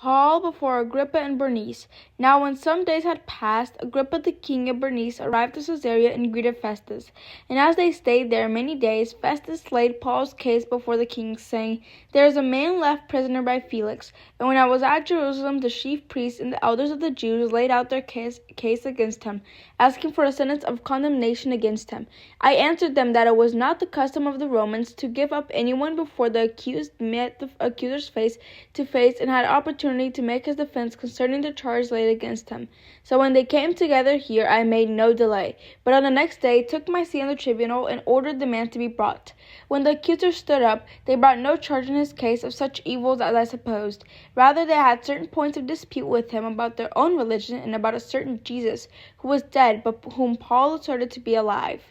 Paul before Agrippa and Bernice. Now when some days had passed, Agrippa the king and Bernice arrived at Caesarea and greeted Festus. And as they stayed there many days, Festus laid Paul's case before the king, saying, There is a man left prisoner by Felix. And when I was at Jerusalem, the chief priests and the elders of the Jews laid out their case against him, asking for a sentence of condemnation against him. I answered them that it was not the custom of the Romans to give up anyone before the accused met the accuser's face to face and had opportunity to make his defense concerning the charge laid against him. So when they came together here, I made no delay, but on the next day took my seat on the tribunal and ordered the man to be brought. When the accusers stood up, they brought no charge in his case of such evils as I supposed. Rather, they had certain points of dispute with him about their own religion and about a certain Jesus, who was dead, but whom Paul asserted to be alive.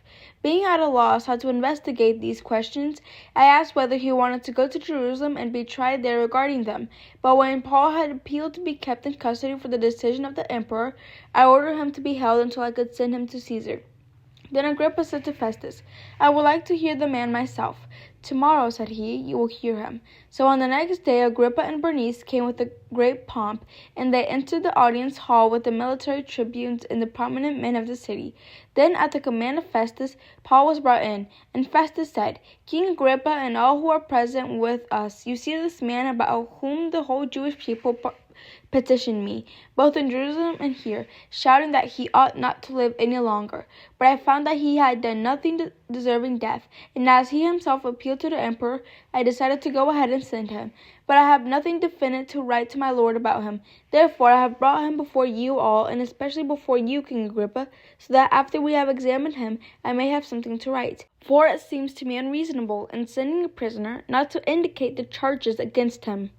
Being at a loss how to investigate these questions, I asked whether he wanted to go to Jerusalem and be tried there regarding them. But when Paul had appealed to be kept in custody for the decision of the emperor, I ordered him to be held until I could send him to Caesar. Then Agrippa said to Festus, I would like to hear the man myself. Tomorrow, said he, you will hear him. So on the next day Agrippa and Bernice came with a great pomp, and they entered the audience hall with the military tribunes and the prominent men of the city. Then at the command of Festus, Paul was brought in, and Festus said, King Agrippa and all who are present with us, you see this man about whom the whole Jewish people petitioned me, both in Jerusalem and here, shouting that he ought not to live any longer. But I found that he had done nothing deserving death, and as he himself appealed to the emperor, I decided to go ahead and send him. But I have nothing definite to write to my lord about him. Therefore I have brought him before you all, and especially before you, King Agrippa, so that after we have examined him, I may have something to write. For it seems to me unreasonable, in sending a prisoner, not to indicate the charges against him.